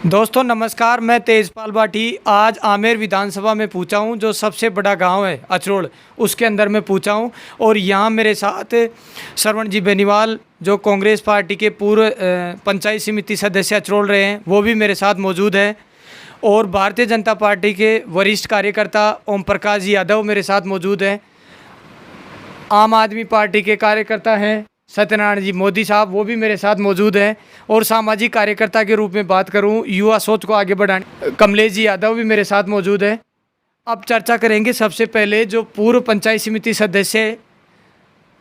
दोस्तों नमस्कार, मैं तेजपाल भाटी आज आमेर विधानसभा में पूछा हूँ। जो सबसे बड़ा गांव है अचरोल, उसके अंदर मैं पूछा हूँ। और यहाँ मेरे साथ श्रवण जी बेनीवाल, जो कांग्रेस पार्टी के पूर्व पंचायत समिति सदस्य अचरोल रहे हैं, वो भी मेरे साथ मौजूद हैं। और भारतीय जनता पार्टी के वरिष्ठ कार्यकर्ता ओम प्रकाश यादव मेरे साथ मौजूद हैं। आम आदमी पार्टी के कार्यकर्ता हैं सत्यनारायण जी मोदी साहब, वो भी मेरे साथ मौजूद हैं। और सामाजिक कार्यकर्ता के रूप में बात करूं, युवा सोच को आगे बढ़ाने, कमलेश जी यादव भी मेरे साथ मौजूद हैं। अब चर्चा करेंगे सबसे पहले जो पूर्व पंचायत समिति सदस्य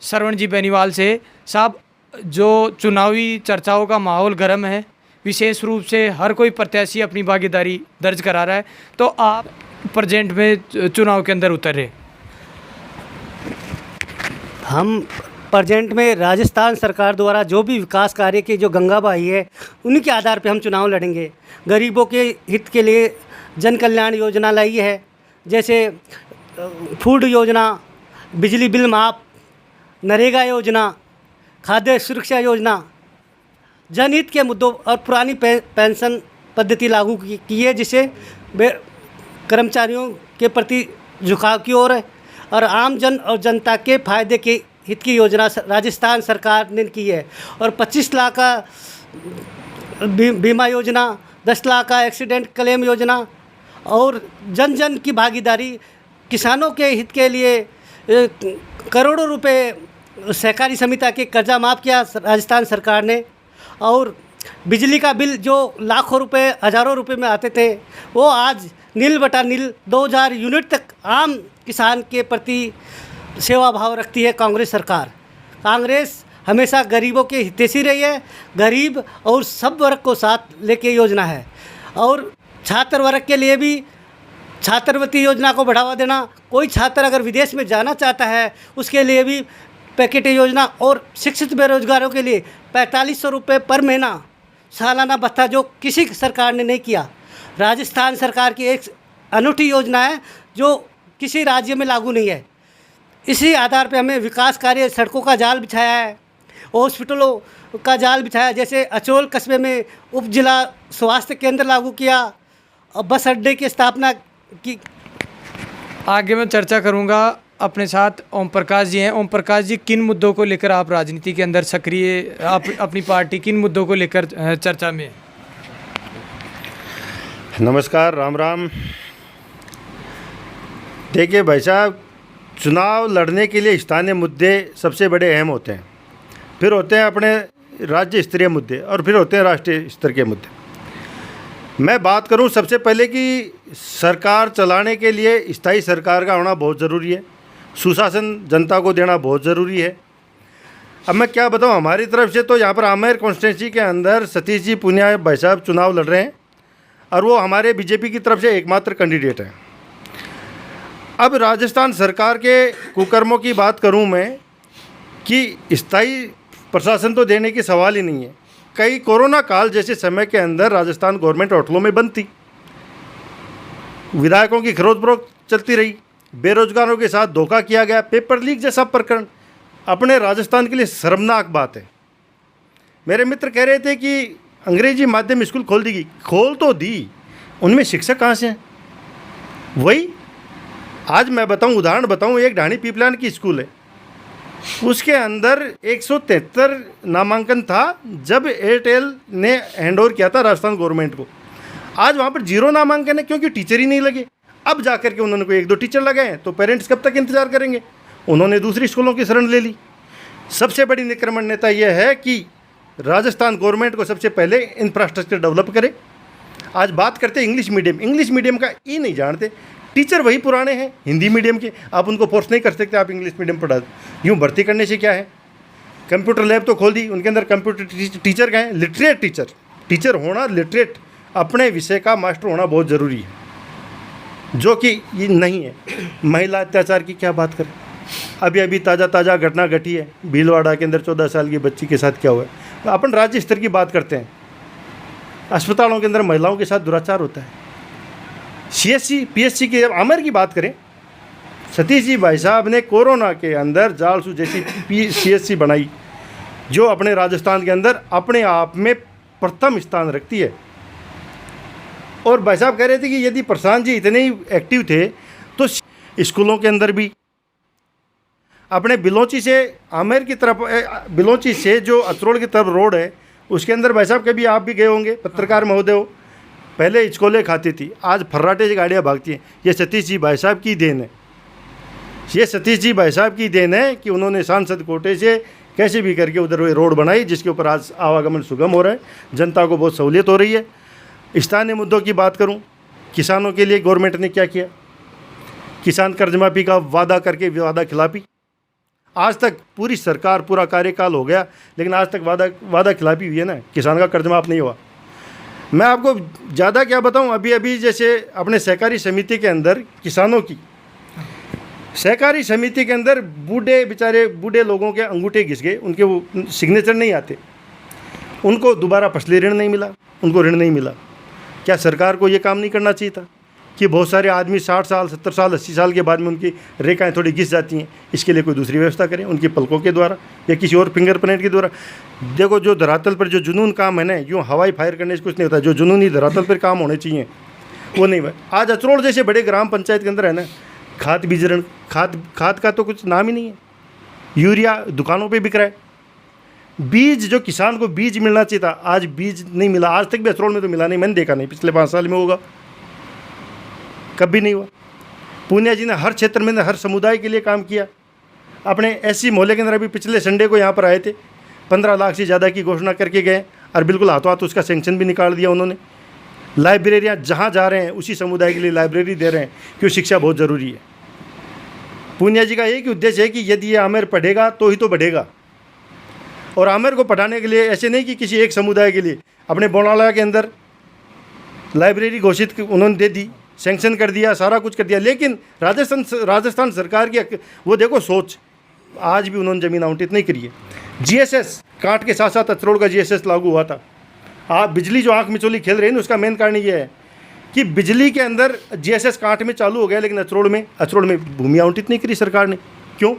श्रवण जी बेनीवाल से। साहब, जो चुनावी चर्चाओं का माहौल गर्म है, विशेष रूप से हर कोई प्रत्याशी अपनी भागीदारी दर्ज करा रहा है, तो आप प्रेजेंट में चुनाव के अंदर उतरे। हम प्रेजेंट में राजस्थान सरकार द्वारा जो भी विकास कार्य की जो गंगा बहाई है, उन्हीं के आधार पे हम चुनाव लड़ेंगे। गरीबों के हित के लिए जन कल्याण योजना लाई है, जैसे फूड योजना, बिजली बिल माफ, नरेगा योजना, खाद्य सुरक्षा योजना, जनहित के मुद्दों और पुरानी पेंशन पद्धति लागू की है, जिससे कर्मचारियों के प्रति झुकाव की ओर है और आम जन और जनता के फायदे के हित की योजना राजस्थान सरकार ने की है। और 25 लाख का बीमा योजना, 10 लाख का एक्सीडेंट क्लेम योजना और जन जन की भागीदारी, किसानों के हित के लिए करोड़ों रुपए सहकारी समिति के कर्जा माफ़ किया राजस्थान सरकार ने। और बिजली का बिल जो लाखों रुपए, हज़ारों रुपए में आते थे, वो आज नील बटा नील 2000 यूनिट तक आम किसान के प्रति सेवा भाव रखती है कांग्रेस सरकार। कांग्रेस हमेशा गरीबों के हितैषी रही है, गरीब और सब वर्ग को साथ लेके योजना है। और छात्र वर्ग के लिए भी छात्रवृत्ति योजना को बढ़ावा देना, कोई छात्र अगर विदेश में जाना चाहता है उसके लिए भी पैकेट योजना, और शिक्षित बेरोजगारों के लिए 4500 रुपये पर महीना सालाना भत्ता, जो किसी सरकार ने नहीं किया। राजस्थान सरकार की एक अनूठी योजना है जो किसी राज्य में लागू नहीं है। इसी आधार पे हमें विकास कार्य, सड़कों का जाल बिछाया है, हॉस्पिटलों का जाल बिछाया, जैसे अचरोल कस्बे में उप जिला स्वास्थ्य केंद्र लागू किया और बस अड्डे की स्थापना की। आगे मैं चर्चा करूंगा। अपने साथ ओम प्रकाश जी हैं। ओम प्रकाश जी, किन मुद्दों को लेकर आप राजनीति के अंदर सक्रिय, अपनी पार्टी किन मुद्दों को लेकर चर्चा में है? नमस्कार, राम राम। देखिए भाई साहब, चुनाव लड़ने के लिए स्थानीय मुद्दे सबसे बड़े अहम होते हैं, फिर होते हैं अपने राज्य स्तरीय मुद्दे, और फिर होते हैं राष्ट्रीय स्तर के मुद्दे। मैं बात करूं सबसे पहले कि सरकार चलाने के लिए स्थायी सरकार का होना बहुत ज़रूरी है, सुशासन जनता को देना बहुत ज़रूरी है। अब मैं क्या बताऊं, हमारी तरफ से तो यहाँ पर आमेर कॉन्स्टिट्यूंसी के अंदर सतीश जी पुनिया भाई साहब चुनाव लड़ रहे हैं, और वो हमारे बीजेपी की तरफ से एकमात्र कैंडिडेट हैं। अब राजस्थान सरकार के कुकर्मों की बात करूं मैं, कि स्थायी प्रशासन तो देने की सवाल ही नहीं है। कई कोरोना काल जैसे समय के अंदर राजस्थान गवर्नमेंट होटलों में बंद थी, विधायकों की खरीद फरोख्त चलती रही, बेरोजगारों के साथ धोखा किया गया, पेपर लीक जैसा प्रकरण अपने राजस्थान के लिए शर्मनाक बात है। मेरे मित्र कह रहे थे कि अंग्रेजी माध्यम स्कूल खोल देगी, खोल तो दी, उनमें शिक्षक कहाँ से हैं? वही आज मैं बताऊं, उदाहरण बताऊं, एक ढाणी पीपलान की स्कूल है, उसके अंदर 173 नामांकन था जब एयरटेल ने हैंडओवर किया था राजस्थान गवर्नमेंट को। आज वहाँ पर 0 नामांकन है, क्योंकि टीचर ही नहीं लगे। अब जा कर के उन्होंने कोई 1-2 टीचर लगाए हैं, तो पेरेंट्स कब तक इंतजार करेंगे? उन्होंने दूसरी स्कूलों की शरण ले ली। सबसे बड़ी निक्रमण नेता यह है कि राजस्थान गवर्नमेंट को सबसे पहले इंफ्रास्ट्रक्चर डेवलप करे। आज बात करते हैं इंग्लिश मीडियम का ई नहीं जानते। टीचर वही पुराने हैं हिंदी मीडियम के, आप उनको फोर्स नहीं कर सकते आप इंग्लिश मीडियम पढ़ा दो। यूँ भर्ती करने से क्या है? कंप्यूटर लैब तो खोल दी, उनके अंदर कंप्यूटर टीचर का है, लिटरेट टीचर होना, लिटरेट अपने विषय का मास्टर होना बहुत ज़रूरी है, जो कि ये नहीं है। महिला अत्याचार की क्या बात करें? अभी ताज़ा घटना घटी है भीलवाड़ा के अंदर, 14 साल की बच्ची के साथ क्या हुआ है। अपन राज्य स्तर की बात करते हैं, अस्पतालों के अंदर महिलाओं के साथ दुराचार होता है। CSC PSC की आमेर की बात करें, सतीश जी भाई साहब ने कोरोना के अंदर जालसू जैसी CSC बनाई, जो अपने राजस्थान के अंदर अपने आप में प्रथम स्थान रखती है। और भाई साहब कह रहे थे कि यदि प्रशांत जी इतने ही एक्टिव थे तो स्कूलों के अंदर भी, अपने बिलोची से आमेर की तरफ, बिलोची से जो अचरोल की तरफ रोड है उसके अंदर भाई साहब कभी आप भी गए होंगे, पत्रकार महोदय हो, पहले इचकोले खाती थी, आज फर्राटे से गाड़ियाँ भागती हैं। ये सतीश जी भाई साहब की देन है, ये सतीश जी भाई साहब की देन है कि उन्होंने सांसद कोटे से कैसे भी करके उधर रोड बनाई, जिसके ऊपर आज आवागमन सुगम हो रहा है, जनता को बहुत सहूलियत हो रही है। स्थानीय मुद्दों की बात करूं, किसानों के लिए गवर्नमेंट ने क्या किया, किसान कर्ज माफ़ी का वादा करके वादा खिलाफी, आज तक पूरी सरकार पूरा कार्यकाल हो गया लेकिन आज तक वादा खिलाफी हुई है ना, किसान का कर्ज माफ़ नहीं हुआ। मैं आपको ज़्यादा क्या बताऊं, अभी जैसे अपने सहकारी समिति के अंदर किसानों की सहकारी समिति के अंदर बूढ़े लोगों के अंगूठे घिस गए, उनके वो सिग्नेचर नहीं आते, उनको दोबारा फसली ऋण नहीं मिला, उनको ऋण नहीं मिला। क्या सरकार को ये काम नहीं करना चाहिए था कि बहुत सारे आदमी 60 साल 70 साल 80 साल के बाद में उनकी रेखाएं थोड़ी घिस जाती हैं, इसके लिए कोई दूसरी व्यवस्था करें, उनकी पलकों के द्वारा या किसी और फिंगरप्रिंट के द्वारा। देखो जो धरातल पर जो जुनून काम है ना, यूँ हवाई फायर करने से कुछ नहीं होता, जो जुनूनी धरातल पर काम होने चाहिए वो नहीं हुआ। आज अचरोल जैसे बड़े ग्राम पंचायत के अंदर है ना, खाद बीज ऋण, खाद का तो कुछ नाम ही नहीं है, यूरिया दुकानों पे बिक रहा है, बीज जो किसान को बीज मिलना चाहिए था आज बीज नहीं मिला, आज तक भी अचरोल में तो मिला नहीं, मैंने देखा नहीं, पिछले 5 साल में होगा, कभी नहीं हुआ। पूनिया जी ने हर क्षेत्र में हर समुदाय के लिए काम किया। अपने एससी मोहल्ले के अंदर अभी पिछले संडे को यहाँ पर आए थे, 15 लाख से ज़्यादा की घोषणा करके गए और बिल्कुल हाथों हाथ उसका सेंक्शन भी निकाल दिया उन्होंने। लाइब्रेरियाँ जहाँ जा रहे हैं उसी समुदाय के लिए लाइब्रेरी दे रहे हैं, क्यों शिक्षा बहुत ज़रूरी है। पूनिया जी का एक ही उद्देश्य है कि यदि ये आमेर पढ़ेगा तो ही तो बढ़ेगा, और आमेर को पढ़ाने के लिए ऐसे नहीं कि किसी एक समुदाय के लिए, अपने बोनाला के अंदर लाइब्रेरी घोषित उन्होंने दे दी, सेंक्शन कर दिया, सारा कुछ कर दिया, लेकिन राजस्थान सरकार की वो देखो सोच, आज भी उन्होंने ज़मीन आवंटित नहीं करी है। जीएसएस काट के साथ साथ अचरोल का जीएसएस लागू हुआ था। आप बिजली जो आँख मिचोली खेल रहे हैं उसका मेन कारण ये है कि बिजली के अंदर जीएसएस काट में चालू हो गया, लेकिन अचरोल में भूमि आवंटित नहीं करी सरकार ने। क्यों?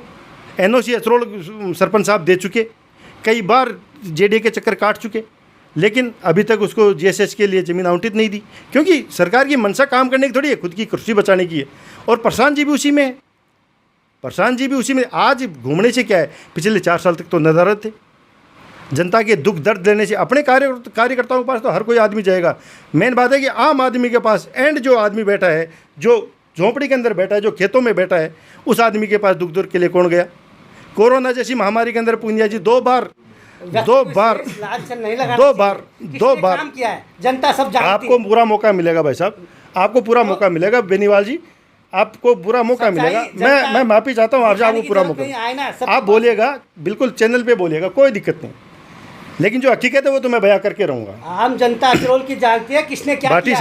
एनओसी अचरोल सरपंच साहब दे चुके, कई बार जेडी के चक्कर काट चुके, लेकिन अभी तक उसको जीएसएस के लिए ज़मीन आवंटित नहीं दी, क्योंकि सरकार की मंशा काम करने की थोड़ी है, खुद की कुर्सी बचाने की है। और प्रशांत जी भी उसी में है, प्रशांत जी भी उसी में। आज घूमने से क्या है, पिछले 4 साल तक तो नदारद थे, जनता के दुख दर्द लेने से अपने कार्यकर्ताओं के पास तो हर कोई आदमी जाएगा। मेन बात है कि आम आदमी के पास एंड जो आदमी बैठा है, जो झोंपड़ी के अंदर बैठा है, जो खेतों में बैठा है, उस आदमी के पास दुख दर्द के लिए कौन गया? कोरोना जैसी महामारी के अंदर पूनिया जी दो बार काम किया है, जनता सब जानती है। आपको पूरा मौका मिलेगा भाई साहब, आपको पूरा मौका मिलेगा बेनीवाल जी, आपको पूरा मौका मिलेगा। मैं माफी चाहता हूँ आपसे, आपको पूरा मौका, आप बोलिएगा, बिल्कुल चैनल पे बोलिएगा, कोई दिक्कत नहीं, लेकिन जो हकीकत है वो तो मैं बयां करके रहूँगा। आम जनता अचरोल की जानती है किसने क्या भाटी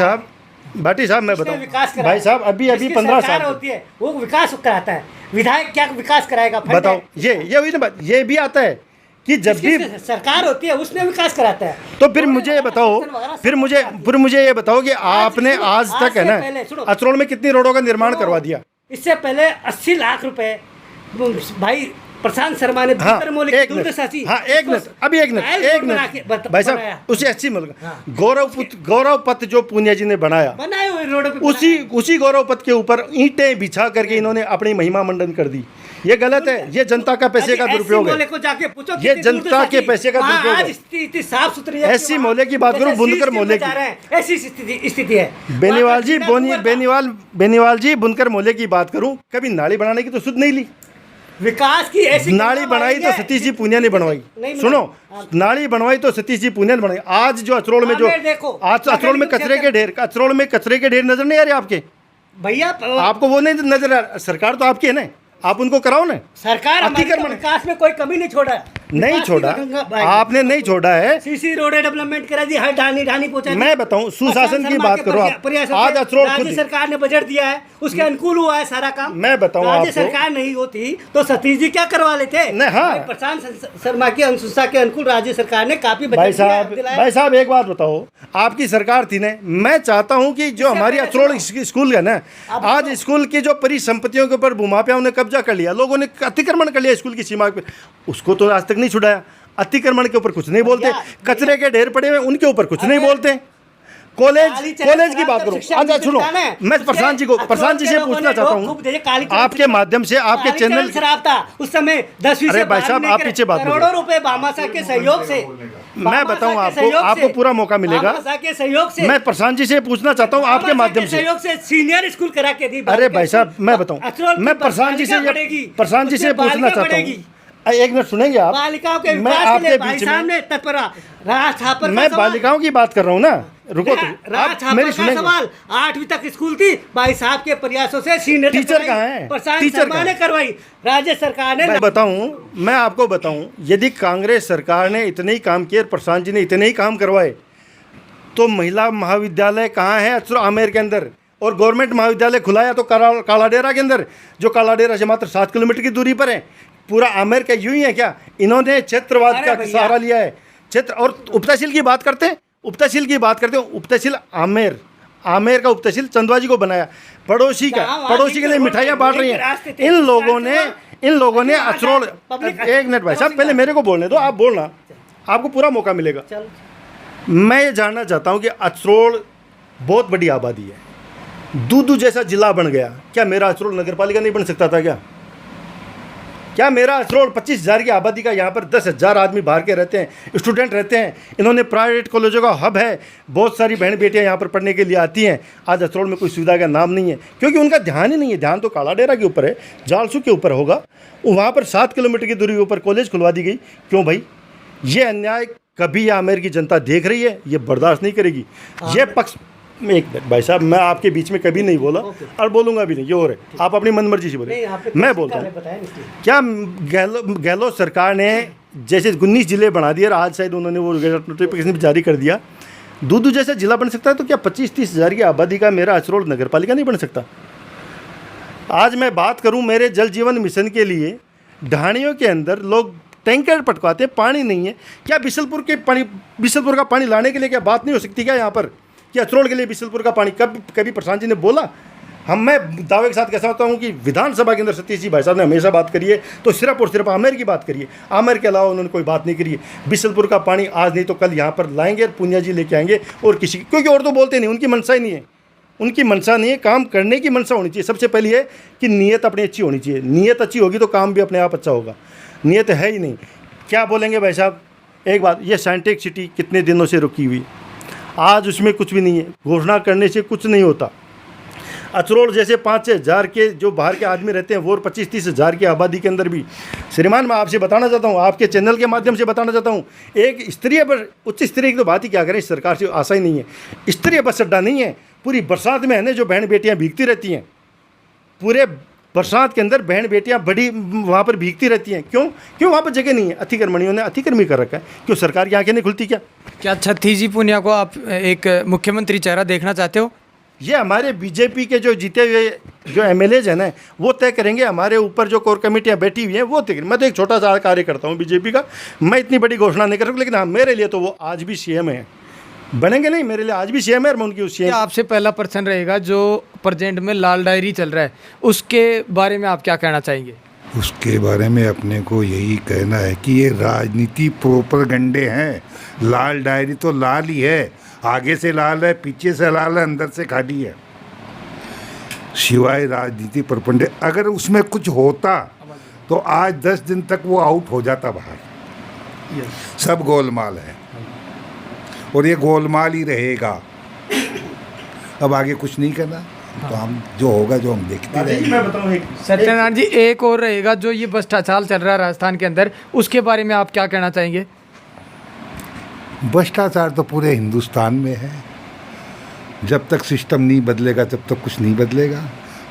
साहब मैं बताऊँ, भाई साहब अभी 15 साल होती है वो विकास कराता है, विधायक क्या विकास कराएगा? बताओ, ये हुई ना बात, ये भी आता है कि जब भी सरकार होती है उसने विकास कराता है। तो फिर मुझे ये बताओ, फिर मुझे ये बताओ कि आपने आज तक है ना अचरोल में कितनी रोडों का निर्माण करवा दिया? इससे पहले 80 लाख रुपए भाई प्रशांत शर्मा ने एक मिनट भाई साहब, उसी 80 गौरव पथ जो पूनिया जी ने बनाया उसी गौरव पथ के ऊपर ईंटें बिछा करके इन्होंने अपनी महिमा मंडन कर दी। ये गलत है, ये जनता का पैसे का दुरुपयोग है, ये जनता के पैसे का दुरुपयोग है। साफ सुथरी है। ऐसी मोहल्ले की बात करूं, बुनकर मोहल्ले की ऐसी स्थिति है। बेनीवाल जी बुनकर मोहल्ले की बात करूं, कभी नाली बनाने की तो सुध नहीं ली। विकास की ऐसी नाली बनाई तो सतीश जी पूनिया ने बनवाई, सुनो, नाली बनवाई तो सतीश जी पूनिया ने बनवाई। आज जो अचरोल में आज अचरोल में कचरे के ढेर नजर नहीं आ रहे आपके भैया? आपको वो नहीं नजर आ रहा? सरकार तो आपकी है ना, आप उनको कराओ ना। सरकार अतिक्रमण विकास में कोई कमी नहीं छोड़ा, आपने नहीं छोड़ा है। सीसी रोड डेवलपमेंट करा दी, हर ढानी पहुंचा दी। मैं बताऊं, सुशासन की बात करो आप, आज अचरोल राज्य सरकार ने बजट दिया है, उसके अनुकूल हुआ है सारा काम। मैं बताऊं, राज्य सरकार नहीं होती तो सतीश जी क्या करवा लेते? प्रशांत शर्मा की अनुशंसा के अनुकूल राज्य सरकार ने काफी भाई साहब एक बात बताओ, आपकी सरकार थी ना, मैं चाहता हूं कि जो हमारी अचरोल स्कूल है ना, आज स्कूल की जो परिसंपत्तियों के ऊपर भूमाफियाओं ने कब्जा कर लिया, लोगों ने अतिक्रमण कर लिया स्कूल की सीमा पे, उसको तो आज तक नहीं छुड़ाया। अतिक्रमण के ऊपर कुछ नहीं बोलते, कचरे के ढेर पड़े हुए उनके ऊपर कुछ नहीं बोलते, कॉलेज की बात करूं। अच्छा सुनो, मैं प्रशांत जी से पूछना चाहता हूं, आपके माध्यम से, आपके चैनल शराब था उस समय 10वीं अरे भाई साहब, आप पीछे बात करोड़ों रुपए भामाशाह के सहयोग से, मैं बताऊं आपको पूरा मौका मिलेगा। भामाशाह के सहयोग से, मैं प्रशांत जी से पूछना चाहता हूं आपके माध्यम से, सहयोग से सीनियर स्कूल करा के दी। अरे भाई साहब मैं बताऊं, मैं प्रशांत जी से पूछना चाहता हूँ, एक मिनट सुनेंगे आप। बालिकाओं के मैं आपके बीच में मैं बालिकाओं की बात कर रहा हूँ ना, रुको तो आप मेरी सुनेंगे। सवाल 8वीं तक स्कूल थी, भाई साहब के प्रयासों से सीनियर टीचर कहाँ है? टीचर ने करवाई, राज्य सरकार ने। मैं आपको बताऊं, यदि कांग्रेस सरकार ने इतने ही काम किए, प्रशांत जी ने इतने ही काम करवाए, तो महिला महाविद्यालय कहाँ है? आमेर के अंदर। और गवर्नमेंट महाविद्यालय खुलाया तो कालाडेरा के अंदर, जो कालाडेरा से मात्र 7 किलोमीटर की दूरी पर है। पूरा आमेर का यूं ही है क्या? इन्होंने क्षेत्रवाद का सहारा लिया है। क्षेत्र और उपतहसील की बात करते हैं, उपतहसील आमेर का उपतहसील चंदवाजी को बनाया, पड़ोसी के लिए मिठाइयाँ बांट रही हैं। इन लोगों ने अचरोल, एक मिनट भाई साहब, पहले मेरे को बोलने दो, आप बोलना, आपको पूरा मौका मिलेगा। मैं ये जानना चाहता हूँ कि अचरोल बहुत बड़ी आबादी है, दूदू जैसा जिला बन गया, क्या मेरा अचरोल नगर पालिका नहीं बन सकता था? क्या मेरा अचरोल 25,000 की आबादी का, यहाँ पर 10,000 आदमी बाहर के रहते हैं, स्टूडेंट रहते हैं, इन्होंने प्राइवेट कॉलेजों का हब है, बहुत सारी बहन बेटियाँ यहाँ पर पढ़ने के लिए आती हैं। आज अचरोल में कोई सुविधा का नाम नहीं है, क्योंकि उनका ध्यान ही नहीं है। ध्यान तो कालाडेरा के ऊपर है, जालसू के ऊपर होगा, वहाँ पर 7 किलोमीटर की दूरी के ऊपर कॉलेज खुलवा दी गई। क्यों भाई? ये अन्याय कभी आमेर की जनता देख रही है, ये बर्दाश्त नहीं करेगी। ये पक्ष में, एक मिनट भाई साहब, मैं आपके बीच में कभी नहीं बोला और बोलूंगा भी नहीं, ये और है, आप अपनी मनमर्जी से बोले। मैं बोलता हूँ, क्या गहलोत सरकार ने जैसे 19 जिले बना दिए, आज शायद उन्होंने वो नोटिफिकेशन भी जारी कर दिया, दूदू जैसा जिला बन सकता है, तो क्या 25-30 की आबादी का मेरा अचरोल नगर पालिका नहीं बन सकता? आज मैं बात करूँ, मेरे जल जीवन मिशन के लिए ढाणियों के अंदर लोग टैंकर पटवाते हैं, पानी नहीं है। क्या बिशलपुर का पानी लाने के लिए क्या बात नहीं हो सकती क्या यहाँ पर, कि अचरोल के लिए बिशलपुर का पानी? कभी प्रशांत जी ने बोला? मैं दावे के साथ कह सकता हूँ कि विधानसभा के अंदर सतीश जी भाई साहब ने हमेशा बात करी है, तो सिर्फ और सिर्फ आमेर की बात करिए, आमेर के अलावा उन्होंने कोई बात नहीं करी है। बिशलपुर का पानी आज नहीं तो कल यहाँ पर लाएंगे और पुनिया जी लेके आएंगे, और किसी, क्योंकि और तो बोलते नहीं, उनकी मनसा ही नहीं है, उनकी मनसा नहीं है, काम करने की मनसा होनी चाहिए। सबसे पहली है कि नीयत अपनी अच्छी होनी चाहिए, नीयत अच्छी होगी तो काम भी अपने आप अच्छा होगा। नीयत है ही नहीं, क्या बोलेंगे भाई साहब? एक बात, ये साइंटिफिक सिटी कितने दिनों से रुकी हुई, आज उसमें कुछ भी नहीं है, घोषणा करने से कुछ नहीं होता। अचरोल जैसे 5-6 हज़ार के जो बाहर के आदमी रहते हैं, वो 25-30 हज़ार की आबादी के अंदर भी, श्रीमान मैं आपसे बताना चाहता हूँ, आपके चैनल के माध्यम से बताना चाहता हूँ, एक स्तरीय पर उच्च स्तरीय की तो बात ही क्या करें, सरकार से आशा ही नहीं है। स्तरीय बस अड्डा नहीं है, पूरी बरसात में है ना, जो बहन बेटियाँ भीगती रहती हैं, पूरे बरसात के अंदर बहन बेटियां बड़ी वहाँ पर भीगती रहती हैं। क्यों वहाँ पर जगह नहीं है? अतिक्रमणियों ने अतिक्रमी कर रखा है। क्यों सरकार की आंखें नहीं खुलती क्या छत्तीस जी पुनिया को आप एक मुख्यमंत्री चेहरा देखना चाहते हो? ये हमारे बीजेपी के जो जीते हुए जो एमएलएज हैं ना, वो तय करेंगे। हमारे ऊपर जो कोर कमेटियाँ बैठी हुई हैं वो तय करेंगे। मैं तो एक छोटा सा कार्य करता हूँ बीजेपी का, मैं इतनी बड़ी घोषणा नहीं कर सकता, लेकिन हाँ, मेरे लिए तो वो आज भी सीएम है, बनेंगे नहीं, मेरे लिए आज भी सीएम है और मैं उनकी उस सीएम। आपसे पहला प्रश्न रहेगा, जो प्रेजेंट में लाल डायरी चल रहा है, उसके बारे में आप क्या कहना चाहेंगे? उसके बारे में अपने को यही कहना है कि ये राजनीति प्रोपेगेंडे हैं। लाल डायरी तो लाल ही है, आगे से लाल है, पीछे से लाल है, अंदर से खाली है, सिवाय राजनीति प्रोपेगेंडे। अगर उसमें कुछ होता तो आज 10 दिन तक वो आउट हो जाता बाहर। सब गोलमाल है और ये गोलमाल ही रहेगा। अब आगे कुछ नहीं करना, तो हम जो होगा, जो हम देखते रहेंगे। मैं बताऊं, सत्यनारायण जी, एक और रहेगा, जो ये भ्रष्टाचार चल रहा है राजस्थान के अंदर, उसके बारे में आप क्या कहना चाहेंगे? भ्रष्टाचार तो पूरे हिंदुस्तान में है। जब तक सिस्टम नहीं बदलेगा तब तक कुछ नहीं बदलेगा।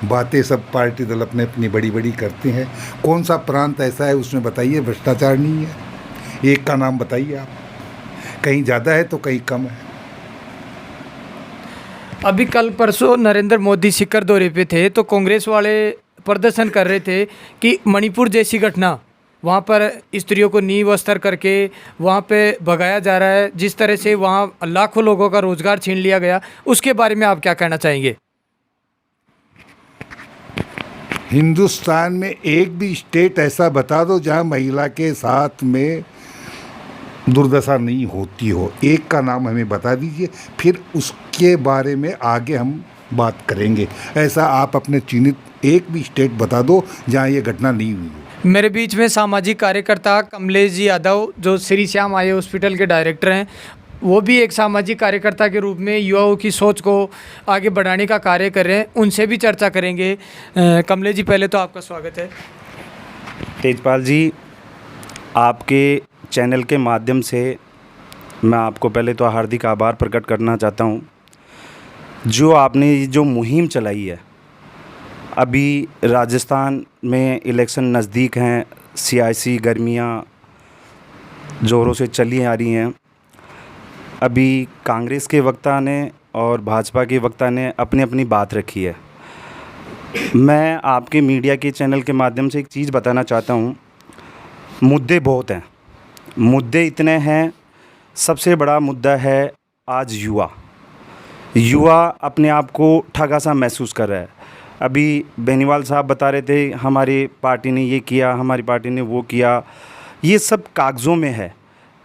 बातें सब पार्टी दल अपने अपनी बड़ी बड़ी करते हैं। कौन सा प्रांत ऐसा है उसमें बताइए भ्रष्टाचार नहीं है? एक का नाम बताइए आप। कहीं ज़्यादा है तो कहीं कम है। अभी कल परसों नरेंद्र मोदी शिखर दौरे पे थे, तो कांग्रेस वाले प्रदर्शन कर रहे थे कि मणिपुर जैसी घटना, वहाँ पर स्त्रियों को नींव अस्तर करके वहाँ पे भगाया जा रहा है, जिस तरह से वहाँ लाखों लोगों का रोजगार छीन लिया गया, उसके बारे में आप क्या कहना चाहेंगे? हिंदुस्तान में एक भी स्टेट ऐसा बता दो जहाँ महिला के साथ में दुर्दशा नहीं होती हो। एक का नाम हमें बता दीजिए, फिर उसके के बारे में आगे हम बात करेंगे। ऐसा आप अपने चिन्हित एक भी स्टेट बता दो जहाँ ये घटना नहीं हुई हो। मेरे बीच में सामाजिक कार्यकर्ता कमलेश जी यादव जो श्री श्याम आई हॉस्पिटल के डायरेक्टर हैं, वो भी एक सामाजिक कार्यकर्ता के रूप में युवाओं की सोच को आगे बढ़ाने का कार्य कर रहे हैं, उनसे भी चर्चा करेंगे। कमलेश जी, पहले तो आपका स्वागत है। तेजपाल जी, आपके चैनल के माध्यम से मैं आपको पहले तो हार्दिक आभार प्रकट करना चाहता हूँ। जो आपने जो मुहिम चलाई है, अभी राजस्थान में इलेक्शन नज़दीक हैं, सियासी गर्मियाँ ज़ोरों से चली आ रही हैं। अभी कांग्रेस के वक्ता ने और भाजपा के वक्ता ने अपनी अपनी बात रखी है। मैं आपके मीडिया के चैनल के माध्यम से एक चीज़ बताना चाहता हूँ। मुद्दे बहुत हैं, मुद्दे इतने हैं। सबसे बड़ा मुद्दा है आज युवा अपने आप को ठगा सा महसूस कर रहा है। अभी बेनीवाल साहब बता रहे थे हमारी पार्टी ने ये किया, हमारी पार्टी ने वो किया। ये सब कागज़ों में है।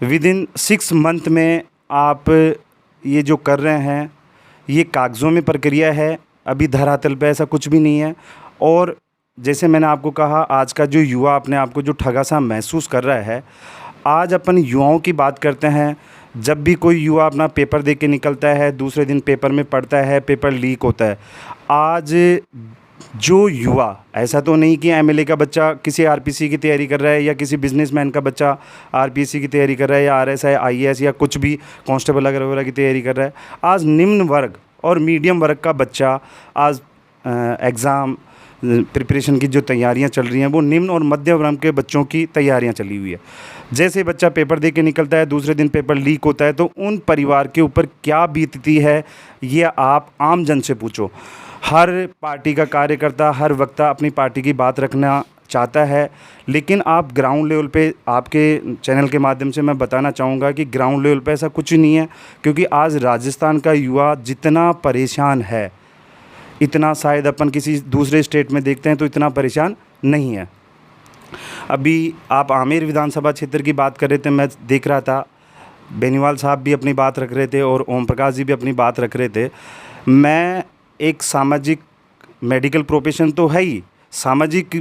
विदिन 6 मंथ में आप ये जो कर रहे हैं, ये कागज़ों में प्रक्रिया है, अभी धरातल पे ऐसा कुछ भी नहीं है। और जैसे मैंने आपको कहा, आज का जो युवा अपने आप को जो ठगा सा महसूस कर रहा है, आज अपन युवाओं की बात करते हैं। जब भी कोई युवा अपना पेपर दे के निकलता है, दूसरे दिन पेपर में पढ़ता है, पेपर लीक होता है। आज जो युवा, ऐसा तो नहीं कि एमएलए का बच्चा किसी आरपीसी की तैयारी कर रहा है या किसी बिजनेसमैन का बच्चा आरपीसी की तैयारी कर रहा है या आरएसआई आईएएस या कुछ भी कांस्टेबल वगैरह की तैयारी कर रहा है। आज निम्न वर्ग और मीडियम वर्ग का बच्चा आज एग्ज़ाम प्रिपरेशन की जो तैयारियां चल रही हैं, वो निम्न और मध्यम वर्ग के बच्चों की तैयारियां चली हुई है। जैसे बच्चा पेपर दे के निकलता है, दूसरे दिन पेपर लीक होता है, तो उन परिवार के ऊपर क्या बीतती है, ये आप आम जन से पूछो। हर पार्टी का कार्यकर्ता, हर वक्ता अपनी पार्टी की बात रखना चाहता है, लेकिन आप ग्राउंड लेवल पे, आपके चैनल के माध्यम से मैं बताना चाहूँगा कि ग्राउंड लेवल पे ऐसा कुछ नहीं है। क्योंकि आज राजस्थान का युवा जितना परेशान है, इतना शायद अपन किसी दूसरे स्टेट में देखते हैं तो इतना परेशान नहीं है। अभी आप आमेर विधानसभा क्षेत्र की बात कर रहे थे, मैं देख रहा था बेनीवाल साहब भी अपनी बात रख रहे थे और ओम प्रकाश जी भी अपनी बात रख रहे थे। मैं एक सामाजिक, मेडिकल प्रोफेशन तो है ही, सामाजिक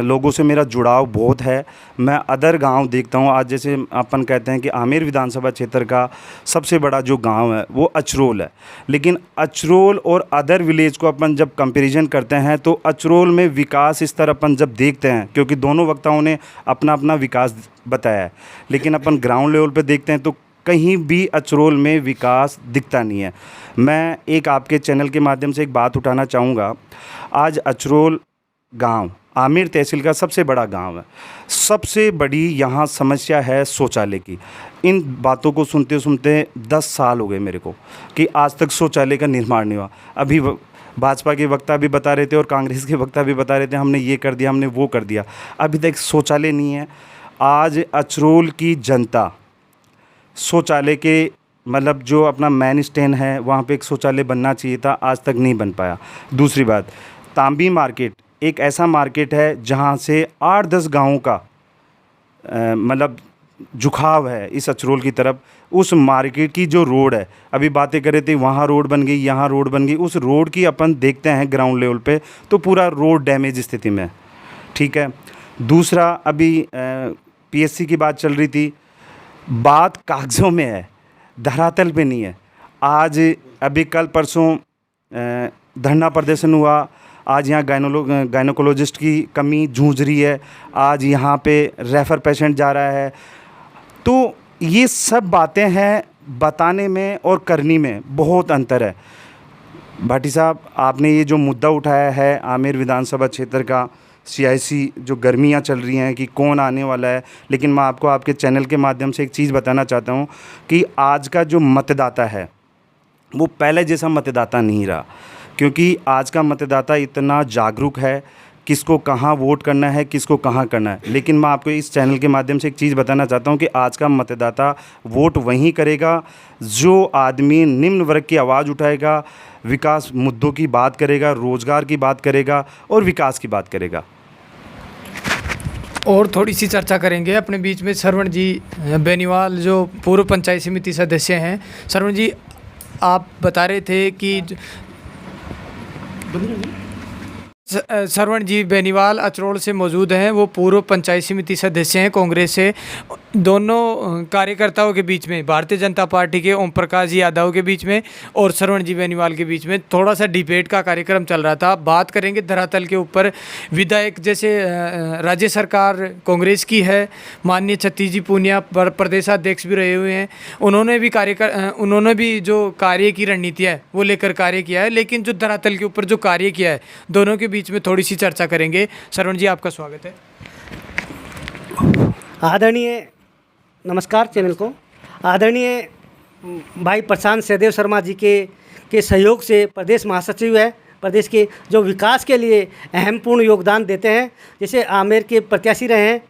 लोगों से मेरा जुड़ाव बहुत है। मैं अदर गांव देखता हूं। आज जैसे अपन कहते हैं कि आमेर विधानसभा क्षेत्र का सबसे बड़ा जो गांव है वो अचरोल है, लेकिन अचरोल और अदर विलेज को अपन जब कंपैरिजन करते हैं तो अचरोल में विकास स्तर अपन जब देखते हैं, क्योंकि दोनों वक्ताओं ने अपना अपना विकास बताया है, लेकिन अपन ग्राउंड लेवल पर देखते हैं तो कहीं भी अचरोल में विकास दिखता नहीं है। मैं एक आपके चैनल के माध्यम से एक बात उठाना चाहूँगा। आज अचरोल गांव आमेर तहसील का सबसे बड़ा गांव है। सबसे बड़ी यहाँ समस्या है शौचालय की। इन बातों को सुनते सुनते 10 साल हो गए मेरे को कि आज तक शौचालय का निर्माण नहीं हुआ। अभी भाजपा के वक्ता भी बता रहे थे और कांग्रेस के वक्ता भी बता रहे थे हमने ये कर दिया, हमने वो कर दिया, अभी तक शौचालय नहीं है। आज अचरोल की जनता शौचालय के, मतलब जो अपना मेन स्टैंड है वहाँ पे एक शौचालय बनना चाहिए था, आज तक नहीं बन पाया। दूसरी बात, तांबी मार्केट एक ऐसा मार्केट है जहाँ से 8-10 गाँवों का मतलब झुकाव है इस अचरोल की तरफ। उस मार्केट की जो रोड है, अभी बातें कर रहे थे वहाँ रोड बन गई, यहाँ रोड बन गई, उस रोड की अपन देखते हैं ग्राउंड लेवल पे तो पूरा रोड डैमेज स्थिति में है। ठीक है। दूसरा, अभी पीएससी की बात चल रही थी, बात कागज़ों में है, धरातल पे नहीं है। आज अभी कल परसों धरना प्रदर्शन हुआ। आज यहाँ गायनोकोलॉजिस्ट की कमी जूझ रही है। आज यहाँ पे रेफ़र पेशेंट जा रहा है। तो ये सब बातें हैं, बताने में और करनी में बहुत अंतर है। भाटी साहब, आपने ये जो मुद्दा उठाया है आमेर विधानसभा क्षेत्र का, सियासी जो गर्मियाँ चल रही हैं कि कौन आने वाला है, लेकिन मैं आपको आपके चैनल के माध्यम से एक चीज़ बताना चाहता हूँ कि आज का जो मतदाता है वो पहले जैसा मतदाता नहीं रहा। क्योंकि आज का मतदाता इतना जागरूक है, किसको कहाँ वोट करना है, किसको कहाँ करना है। लेकिन मैं आपको इस चैनल के माध्यम से एक चीज़ बताना चाहता हूँ कि आज का मतदाता वोट वहीं करेगा जो आदमी निम्न वर्ग की आवाज़ उठाएगा, विकास मुद्दों की बात करेगा, रोज़गार की बात करेगा और विकास की बात करेगा। और थोड़ी सी चर्चा करेंगे अपने बीच में। सरवण जी बेनीवाल जो पूर्व पंचायत समिति सदस्य हैं, सरवण जी आप बता रहे थे कि सरवण जी बेनीवाल अचरोल से मौजूद हैं। वो पूर्व पंचायत समिति सदस्य हैं कांग्रेस से। दोनों कार्यकर्ताओं के बीच में, भारतीय जनता पार्टी के ओम प्रकाश जी यादव के बीच में और सरवण जी बेनीवाल के बीच में थोड़ा सा डिबेट का कार्यक्रम चल रहा था। बात करेंगे धरातल के ऊपर। विधायक जैसे राज्य सरकार कांग्रेस की है, माननीय छत्तीस जी पूनिया प्रदेशाध्यक्ष भी रहे हुए हैं, उन्होंने भी जो कार्य की रणनीति है वो लेकर कार्य किया है। लेकिन जो धरातल के ऊपर जो कार्य किया है, दोनों के बीच में थोड़ी सी चर्चा करेंगे। सरवण जी, आपका स्वागत है। आदरणीय, नमस्कार चैनल को। आदरणीय भाई प्रशांत सहदेव शर्मा जी के सहयोग से प्रदेश महासचिव है, प्रदेश के जो विकास के लिए अहम पूर्ण योगदान देते हैं। जैसे आमेर के प्रत्याशी रहे हैं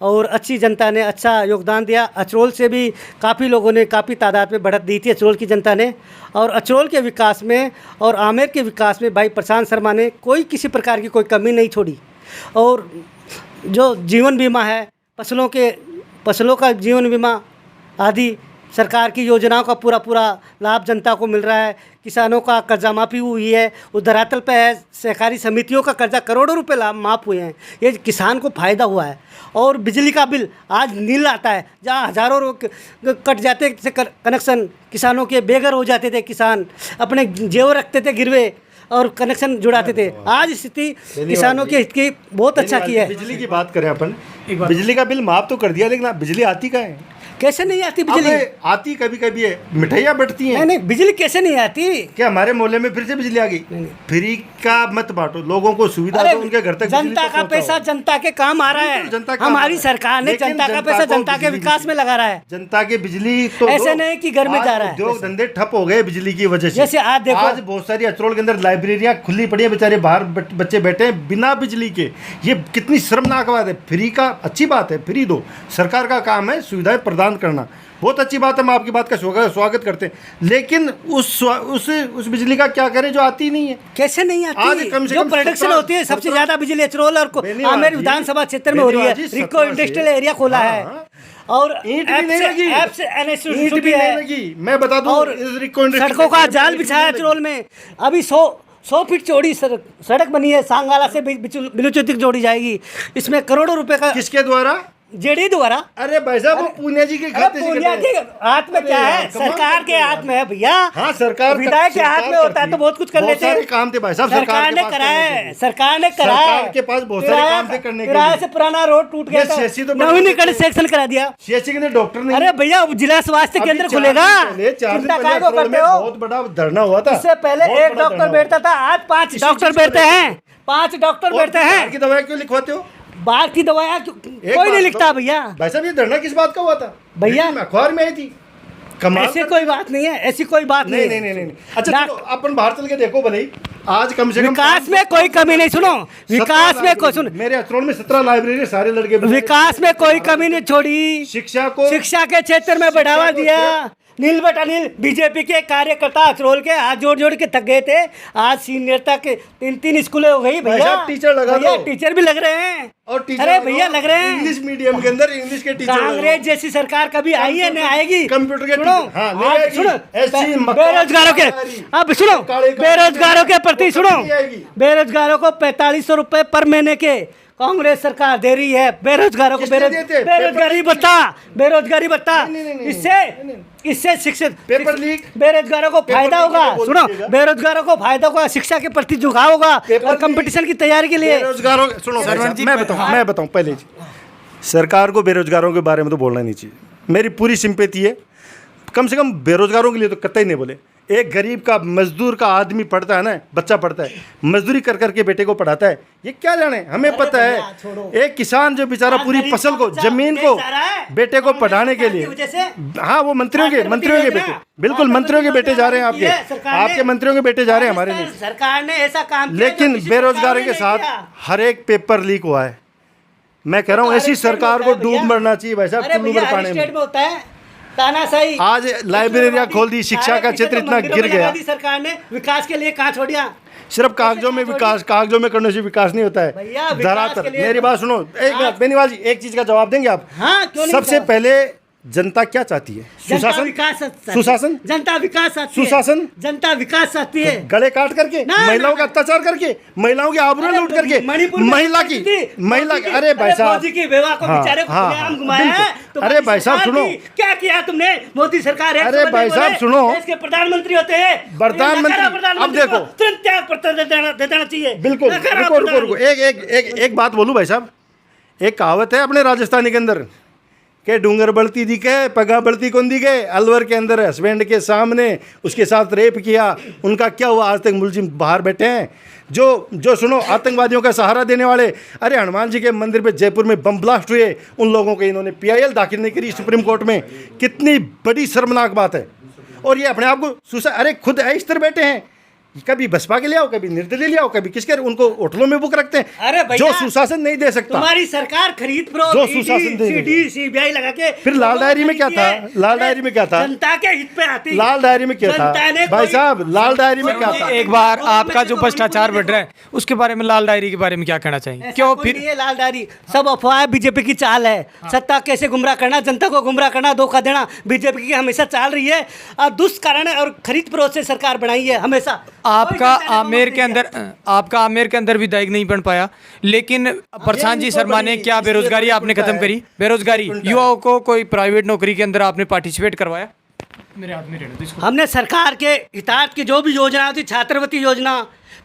और अच्छी जनता ने अच्छा योगदान दिया। अचरोल से भी काफ़ी लोगों ने काफ़ी तादाद में बढ़त दी थी अचरोल की जनता ने। और अचरोल के विकास में और आमेर के विकास में भाई प्रशांत शर्मा ने कोई किसी प्रकार की कोई कमी नहीं छोड़ी। और जो जीवन बीमा है, फसलों का जीवन बीमा आदि सरकार की योजनाओं का पूरा लाभ जनता को मिल रहा है। किसानों का कर्जा माफ़ी हुई है, उस धरातल पे है। सहकारी समितियों का कर्जा करोड़ों रुपए लाभ माफ़ हुए हैं, ये किसान को फ़ायदा हुआ है। और बिजली का बिल आज नील आता है, जहाँ हज़ारों कट जाते थे कनेक्शन, किसानों के बेघर हो जाते थे, किसान अपने जेवर रखते थे गिरवे और कनेक्शन जुड़ाते थे। आज स्थिति किसानों के हित की बहुत अच्छा किया है। बिजली की बात करें अपन, बिजली का बिल माफ तो कर दिया, लेकिन बिजली आती कहाँ है? कैसे नहीं आती बिजली? आती कभी कभी है, मिठाइयाँ बटती हैं। नहीं, बिजली कैसे नहीं आती? क्या हमारे मोहल्ले में फिर से बिजली आ गई? फ्री का मत बांटो, लोगों को सुविधा दो, उनके घर तक जनता का पैसा जनता के काम आ रहा है। हमारी सरकार ने जनता का पैसा जनता के विकास में लगा रहा है। जनता के बिजली तो ऐसे नहीं कि घर में जा रहा है। उद्योग धंधे ठप हो गए बिजली की वजह से। जैसे आज देखो, आज बहुत सारी अचरोल के अंदर लाइब्रेरियां खुली पड़ी है, बेचारे बाहर बच्चे बैठे हैं बिना बिजली के। ये कितनी शर्मनाक बात है। फ्री का अच्छी बात है, फ्री दो, सरकार का काम है सुविधाएं प्रदान करना, बहुत अच्छी बात है, हम आपकी बात का स्वागत करते हैं। लेकिन उस बिजली का क्या करें जो आती नहीं है? कैसे नहीं आती? आज कम से जो कम प्रोडक्शन होती है सबसे ज्यादा बिजली अचरोल और आमेर विधानसभा क्षेत्र में हो रही है। रिको इंडस्ट्रियल एरिया खोला है और ईंट भी नहीं लगी, मैं बता दूं। और सड़कों का जाल बिछाया अचरोल में। अभी 100 फीट चौड़ी सड़क बनी है, सांगाला से बिलुचुत तक जोड़ी जाएगी। इसमें करोड़ों रुपए का। किसके द्वारा? जेडी द्वारा। अरे भाई साहब, वो पूनिया जी के खाते से पूनिया के हाथ में क्या है? सरकार के हाथ में है भैया। हाँ, सरकार विधायक के हाथ में होता है तो बहुत कुछ कर लेते हैं। काम थे भाई साहब, सरकार ने कराया, सरकार ने कराया। सरकार के पास बहुत सारे काम थे करने के किराए से पुराना रोड टूट गया था, नवीनीकरण सेक्शन करा दिया। सीएचसी के डॉक्टर ने। अरे भैया, जिला स्वास्थ्य केंद्र खुलेगा, चिंता काय को करते हो? बहुत बड़ा धरना हुआ था। इससे पहले एक डॉक्टर बैठता था, आज 5 डॉक्टर बैठते हैं। 5 डॉक्टर बैठते हैं। की दवाई क्यों लिखवाते हो? बाहर की दवाइयाँ कोई नहीं लिखता भैया। भाई साहब, ये धरना किस बात का हुआ था भैया? अखबार में आई थी। ऐसी कोई बात नहीं है, ऐसी कोई बात नहीं। अच्छा चलो, अपन बाहर चल के देखो भले ही। आज कम से कम विकास में कोई कमी नहीं। सुनो, विकास में कोई, सुन, मेरे अचरोल में 17 लाइब्रेरी, सारे लड़के। विकास में कोई कमी नहीं छोड़ी। शिक्षा के क्षेत्र में बढ़ावा दिया। नील बट अनिल बीजेपी के कार्यकर्ता अचरोल के हाथ जोड़ के थक गए थे। आज सीनियरता के 3 स्कूलें हो गई भैया। टीचर लगा दो। टीचर भी लग रहे हैं। और टीचर, अरे भैया लग रहे हैं। इंग्लिश मीडियम के अंदर इंग्लिश के टीचर। कांग्रेस जैसी सरकार कभी आई है? नहीं आएगी। कंप्यूटर के बेरोजगारों के, अब सुनो, बेरोजगारों के प्रति सुनो, बेरोजगारों को 4500 रुपए पर महीने के कांग्रेस सरकार दे रही है। बेरोजगारों को बेरोजगारी भत्ता। इससे शिक्षित पेपर लीक, बेरोजगारों को फायदा होगा। सुनो, बेरोजगारों को फायदा होगा, शिक्षा के प्रति झुकाव होगा और कंपटीशन की तैयारी के लिए। बेरोजगारों, सुनो मैं बताऊं पहले, सरकार को बेरोजगारों के बारे में तो बोलना नहीं चाहिए। मेरी पूरी सिंपैथी है, कम से कम बेरोजगारों के लिए तो कतई नहीं बोले। एक गरीब का, मजदूर का आदमी पढ़ता है ना, बच्चा पढ़ता है, मजदूरी कर करके बेटे को पढ़ाता है, ये क्या जाने, हमें पता है। एक किसान जो बेचारा पूरी फसल को, जमीन को बेटे को पढ़ाने के लिए, हाँ वो मंत्रियों के बेटे, बिल्कुल मंत्रियों के बेटे जा रहे हैं, आपके मंत्रियों के बेटे जा रहे हैं हमारे लिए। सरकार ने ऐसा काम, लेकिन बेरोजगारी के साथ हर एक पेपर लीक हुआ है। मैं कह रहा हूँ ऐसी सरकार को डूब मरना चाहिए भाई साहब, कुल्लू भर पानी में। तानाशाही आज लाइब्रेरियां खोल दी, शिक्षा का क्षेत्र इतना गिर गया। सरकार ने विकास के लिए कहाँ छोड़िया? सिर्फ कागजों में विकास, कागजों में करने से विकास नहीं होता है। धरातल, मेरी बात सुनो, एक मिनट बेनीवाल जी, एक चीज का जवाब देंगे आप? हाँ, क्यों नहीं? सबसे पहले जनता क्या चाहती है? जनता सुशासन, विकास चाहती है। सुशासन, जनता विकास चाहती है। सुशासन, जनता विकास चाहती है। गले काट करके, ना, महिलाओं ना, का अत्याचार करके, महिलाओं की आबरू अरे लूट करके, मणिपुर में महिला की अरे भाई साहब, मोदी की विवाह को हाँ, बेचारे को हाँ, खुलेआम घुमाया है। बिल्कुल। तुम्हारी अरे भाई साहब, सरकार सुनो। की क्या किया तुमने? मोदी सरकार है, अरे भाई साहब, सुनो। देश के प्रधानमंत्री होते हैं, प्रधानमंत्री, अब देखो। को तुरंत त्याग पत्र दे देना चाहिए। बिल्कुल। नकारा रुको रुको प्रधानमंत्री। रुको, एक बात बोलूं भाई साहब। एक कहावत है अपने राजस्थानी के अंदर के डूंगर बढ़ती दिखे पगा बढ़ती कौन दिखे। अलवर के अंदर हस्बैंड के सामने उसके साथ रेप किया, उनका क्या हुआ? आज तक मुलजिम बाहर बैठे हैं। जो सुनो, आतंकवादियों का सहारा देने वाले, अरे हनुमान जी के मंदिर पे जयपुर में बम ब्लास्ट हुए, उन लोगों को इन्होंने PIL दाखिल नहीं करी सुप्रीम कोर्ट में। कितनी बड़ी शर्मनाक बात है। और ये अपने आप को अरे खुद ऐश बैठे हैं, कभी बसपा के ले आओ, कभी निर्दलीय ले आओ, कभी किसके, उनको होटलों में बुक रखते हैं। अरे भैया, जो सुशासन नहीं दे सकता, तुम्हारी सरकार खरीद फरोख्त, जो सुशासन दे CD, CBI लगा के फिर लाल डायरी में क्या था? लाल डायरी में क्या था? जनता के हित पे आती। लाल डायरी में क्या था भाई साहब? लाल डायरी में क्या था? एक बार आपका जो भ्रष्टाचार बढ़ रहा है उसके बारे में, लाल डायरी के बारे में क्या कहना चाहेंगे? क्यों फिर ये लाल डायरी सब अफवाह बीजेपी की चाल है। सत्ता कैसे गुमराह करना, जनता को गुमराह करना, धोखा देना, बीजेपी की हमेशा चाल रही है। और दुष्कारण और खरीद फरोख्त से सरकार बनाई है हमेशा। आपका आमेर के अंदर विधायक नहीं बन पाया, लेकिन प्रशांत जी शर्मा ने क्या बेरोजगारी आपने खत्म करी? बेरोजगारी युवाओं को कोई प्राइवेट नौकरी के अंदर आपने पार्टिसिपेट करवाया? मेरे हाथ में रहने दो इसको। हमने सरकार के हितार्थ की जो भी योजना होती, छात्रवृत्ति योजना,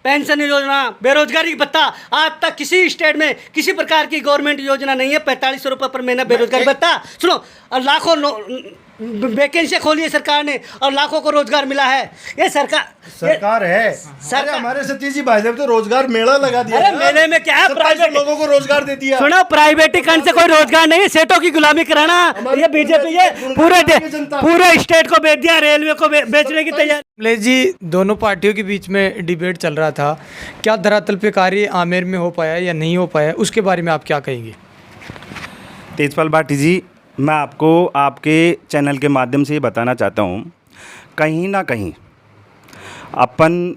पेंशन योजना, बेरोजगारी भत्ता, आज तक किसी स्टेट में किसी प्रकार की गवर्नमेंट योजना नहीं है। 4500 रुपये पर महीना बेरोजगारी भत्ता। सुनो, और लाखों वैकेंसी खोली है सरकार ने और लाखों को रोजगार मिला है। ये सरकार है। अरे हमारे सतीश जी भाई साहब तो रोजगार मेला लगा दिया। अरे मेले में क्या है? प्राइवेट लोगों को रोजगार दे दिया। सुनो, प्राइवेटीकरण से कोई रोजगार नहीं, सेठों की गुलामी कराना। ये बीजेपी ये पूरे स्टेट को बेच दिया, रेलवे को बेचने की तैयारी। कमलेश जी, दोनों पार्टियों के बीच में डिबेट चल रहा था, क्या धरातल पे कार्य आमेर में हो पाया या नहीं हो पाया, उसके बारे में आप क्या कहेंगे? तेजपाल भाटी जी, मैं आपको आपके चैनल के माध्यम से ये बताना चाहता हूँ, कहीं ना कहीं अपन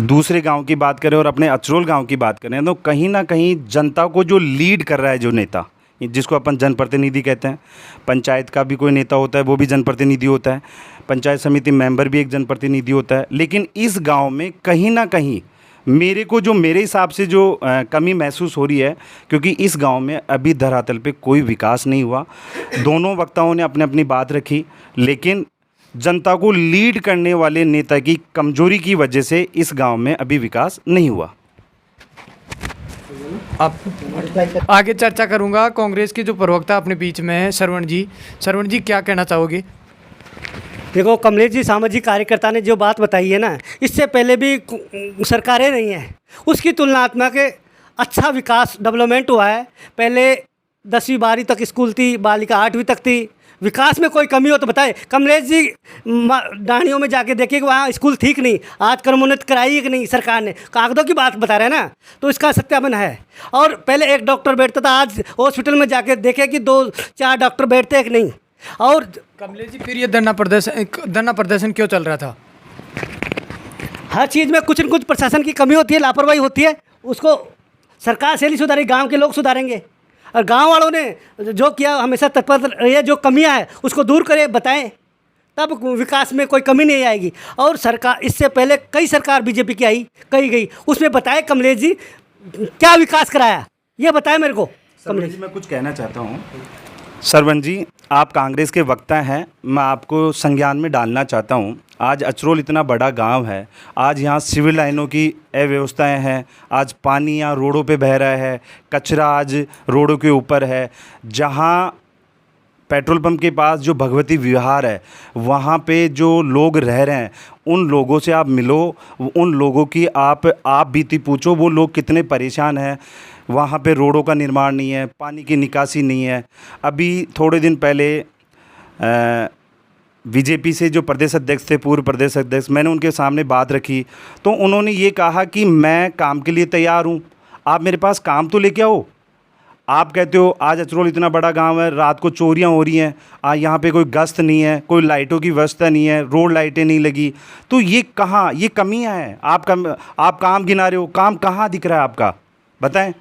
दूसरे गांव की बात करें और अपने अचरोल गांव की बात करें तो कहीं ना कहीं जनता को जो लीड कर रहा है, जो नेता, जिसको अपन जनप्रतिनिधि कहते हैं, पंचायत का भी कोई नेता होता है, वो भी जनप्रतिनिधि होता है, पंचायत समिति मेंबर भी एक जनप्रतिनिधि होता है। लेकिन इस गाँव में कहीं ना कहीं मेरे हिसाब से जो कमी महसूस हो रही है, क्योंकि इस गांव में अभी धरातल पे कोई विकास नहीं हुआ। दोनों वक्ताओं ने अपनी अपनी बात रखी, लेकिन जनता को लीड करने वाले नेता की कमजोरी की वजह से इस गांव में अभी विकास नहीं हुआ। आप आगे चर्चा करूंगा। कांग्रेस के जो प्रवक्ता अपने बीच में है, श्रवण जी क्या कहना चाहोगे? देखो कमलेश जी, सामाजिक कार्यकर्ता ने जो बात बताई है ना, इससे पहले भी सरकारें नहीं हैं, उसकी तुलनात्मक अच्छा विकास डेवलपमेंट हुआ है। पहले 10वीं 12वीं तक स्कूल थी, बालिका 8वीं तक थी। विकास में कोई कमी हो तो बताए। कमलेश जी, डाणियों में जाके देखिए कि वहाँ स्कूल ठीक नहीं, आज क्रमोन्नत कराई है कि नहीं सरकार ने, कागजों की बात बता रहे हैं ना, तो इसका सत्यापन है। और पहले एक डॉक्टर बैठता था, आज हॉस्पिटल में जाके देखे कि 2-4 डॉक्टर बैठते हैं कि नहीं। और कमलेश जी, फिर ये धरना प्रदर्शन क्यों चल रहा था? हर चीज़ में कुछ न कुछ प्रशासन की कमी होती है, लापरवाही होती है, उसको सरकार से नहीं सुधारेगी, गांव के लोग सुधारेंगे। और गांव वालों ने जो किया हमेशा तत्पर रही है, जो कमियां हैं उसको दूर करें, बताएं, तब विकास में कोई कमी नहीं आएगी। और सरकार, इससे पहले कई सरकार बीजेपी की आई, कही गई, उसमें बताए कमलेश जी क्या विकास कराया, ये बताएं मेरे को। कमलेश जी, मैं कुछ कहना चाहता हूँ। सरवन जी, आप कांग्रेस के वक्ता हैं, मैं आपको संज्ञान में डालना चाहता हूं। आज अचरोल इतना बड़ा गांव है, आज यहां सिविल लाइनों की अव्यवस्थाएं हैं, आज पानी यहाँ रोडों पे बह रहा है, कचरा आज रोडों के ऊपर है। जहां पेट्रोल पंप के पास जो भगवती विहार है, वहाँ पे जो लोग रह रहे हैं, उन लोगों से आप मिलो, उन लोगों की आप बीती पूछो, वो लोग कितने परेशान हैं। वहाँ पे रोडों का निर्माण नहीं है, पानी की निकासी नहीं है। अभी थोड़े दिन पहले बीजेपी से जो प्रदेश अध्यक्ष थे, पूर्व प्रदेश अध्यक्ष, मैंने उनके सामने बात रखी तो उन्होंने ये कहा कि मैं काम के लिए तैयार हूँ, आप मेरे पास काम तो लेके आओ। आप कहते हो आज अचरोल इतना बड़ा गांव है, रात को चोरियां हो रही हैं, यहाँ पे कोई गश्त नहीं है, कोई लाइटों की व्यवस्था नहीं है, रोड लाइटें नहीं लगी, तो ये कहाँ, ये कमियां हैं। आप काम गिना रहे हो, काम कहाँ दिख रहा है आपका, बताएं।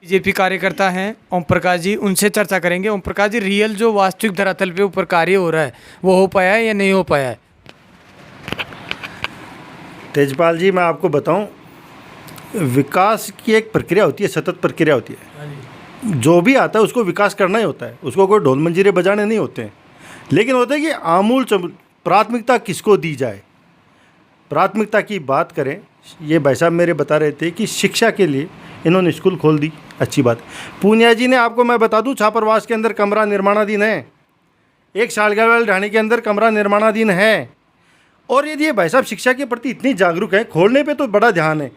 बीजेपी कार्यकर्ता हैं ओम प्रकाश जी, उनसे चर्चा करेंगे। ओम प्रकाश जी, रियल जो वास्तविक धरातल पे ऊपर कार्य हो रहा है वो हो पाया है या नहीं हो पाया है? तेजपाल जी, मैं आपको बताऊं, विकास की एक प्रक्रिया होती है, सतत प्रक्रिया होती है। जो भी आता है उसको विकास करना ही होता है, उसको कोई ढोल मंजीरे बजाने नहीं होते हैं। लेकिन होता है कि आमूल प्राथमिकता किसको दी जाए। प्राथमिकता की बात करें, ये भाई साहब मेरे बता रहे थे कि शिक्षा के लिए इन्होंने स्कूल खोल दी, अच्छी बात। पूनिया जी ने, आपको मैं बता दूं, छापरवास के अंदर कमरा निर्माणाधीन है, एक शालगावाल ढाणी के अंदर कमरा निर्माणाधीन है। और यदि ये भाई साहब शिक्षा के प्रति इतनी जागरूक हैं, खोलने पे तो बड़ा ध्यान है,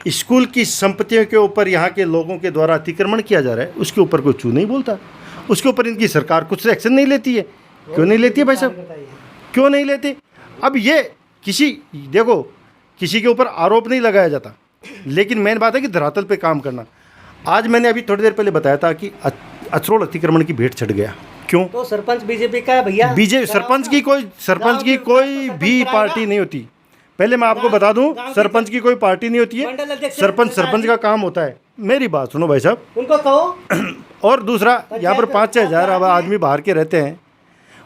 स्कूल की संपत्तियों के ऊपर यहाँ के लोगों के द्वारा अतिक्रमण किया जा रहा है, उसके ऊपर कोई चू नहीं बोलता, उसके ऊपर इनकी सरकार कुछ एक्शन नहीं लेती है। क्यों नहीं लेती है भाई साहब, क्यों नहीं लेती? अब ये देखो, किसी के ऊपर आरोप नहीं लगाया जाता, लेकिन मेन बात है कि धरातल पे काम करना। आज मैंने अभी थोड़ी देर पहले बताया था कि अचरोड़ अतिक्रमण की भेंट चढ़ गया। क्यों? तो सरपंच बीजेपी का है भैया। बीजेपी सरपंच की कोई भी पार्टी नहीं होती। पहले मैं आपको बता दूं, सरपंच की कोई पार्टी नहीं होती है। सरपंच का काम होता है। मेरी बात सुनो भाई साहब, उनको कहो। और दूसरा, यहाँ पर 5-6 हज़ार आदमी बाहर के रहते हैं,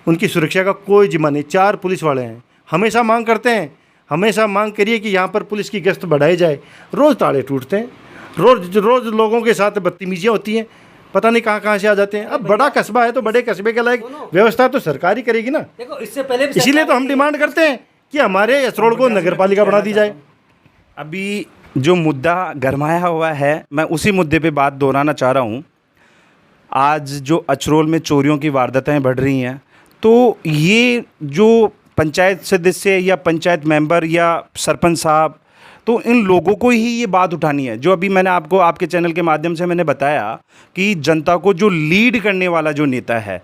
उनकी सुरक्षा का कोई जिम्मा नहीं। 4 पुलिस वाले हैं, हमेशा मांग करते हैं, हमेशा मांग करिए कि यहाँ पर पुलिस की गश्त बढ़ाई जाए। रोज़ ताले टूटते हैं, रोज़ लोगों के साथ बदतमीजियाँ होती हैं, पता नहीं कहाँ से आ जाते हैं। अब बड़ा कस्बा है तो बड़े कस्बे के लायक व्यवस्था तो सरकार ही करेगी ना। देखो, इससे पहले इसीलिए तो हम डिमांड करते हैं कि हमारे अचरोड़ को नगरपालिका बना दी जाए। अभी जो मुद्दा गरमाया हुआ है, मैं उसी मुद्दे पे बात दोहराना चाह रहा हूँ। आज जो अचरोल में चोरियों की वारदातें बढ़ रही हैं, तो ये जो पंचायत सदस्य या पंचायत मेंबर या सरपंच साहब, तो इन लोगों को ही ये बात उठानी है। जो अभी मैंने आपको आपके चैनल के माध्यम से मैंने बताया कि जनता को जो लीड करने वाला जो नेता है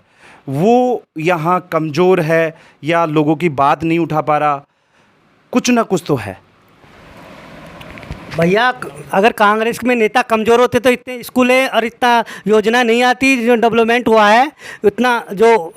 वो यहाँ कमज़ोर है या लोगों की बात नहीं उठा पा रहा, कुछ ना कुछ तो है। भैया, अगर कांग्रेस में नेता कमज़ोर होते तो इतने स्कूलें और इतना योजना नहीं आती। जो डेवलपमेंट हुआ है, इतना जो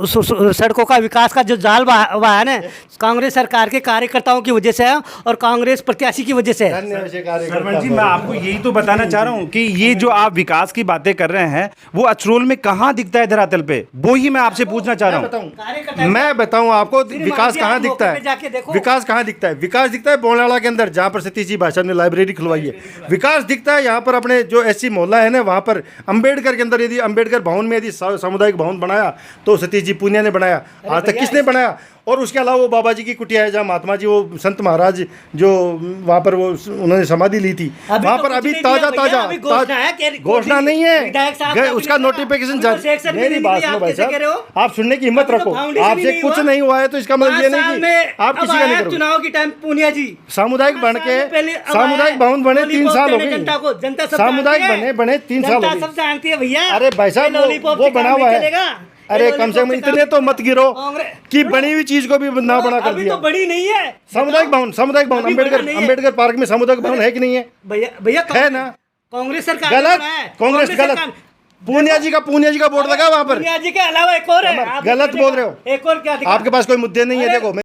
सड़कों का विकास का जो जाल हुआ है ना, कांग्रेस सरकार के कार्यकर्ताओं की वजह से है और कांग्रेस प्रत्याशी की वजह से है। सरपंच जी, मैं आपको यही तो बताना चाह रहा हूँ कि ये जो आप विकास की बातें कर रहे हैं वो अचरोल में कहाँ दिखता है धरातल पे, वो ही मैं आपसे पूछना चाह रहा हूँ। मैं बताऊं आपको विकास कहाँ दिखता है। विकास कहाँ दिखता है? विकास दिखता है बोलाला के अंदर, जहाँ पर सतीश जी भाई साहब ने लाइब्रेरी खुलवाई है। विकास दिखता है यहाँ पर अपने जो एससी मोहल्ला है ना, वहाँ पर अंबेडकर के अंदर, यदि अंबेडकर भवन में यदि सामुदायिक भवन बनाया तो सतीश जी पूनिया ने बनाया। आज तक किसने बनाया? और उसके अलावा वो बाबा जी की कुटिया है, जहाँ महात्मा जी, वो संत महाराज जो वहाँ पर वो उन्होंने समाधि ली थी, वहाँ पर अभी ताज़ा घोषणा नहीं है, उसका नोटिफिकेशन जारी। मेरी बात सुनो भाई साहब, आप सुनने की हिम्मत रखो। आपसे कुछ नहीं हुआ है तो इसका मतलब ये नहीं कि आप किसी का नहीं करोगे। चुनाव के टाइम पूनिया जी सामुदायिक भवन बने 3 साल हो गए। सामुदायिक बने 3 साल हो सब जानती है भैया। अरे भाई साहब, वो बना हुआ है। अरे कम से कम इतने तो मत गिरो कि बनी हुई चीज को भी ना बना कर दिया। तो बड़ी नहीं है सामुदायिक भवन अंबेडकर पार्क में सामुदायिक भवन है कि नहीं है? भैया है ना? कांग्रेस सरकार गलत, कांग्रेस गलत। पूनिया जी का बोर्ड लगा वहाँ पर। पूनिया जी के अलावा एक और है। गलत बोल रहे हो। एक और क्या? आपके पास कोई मुद्दे नहीं है। देखो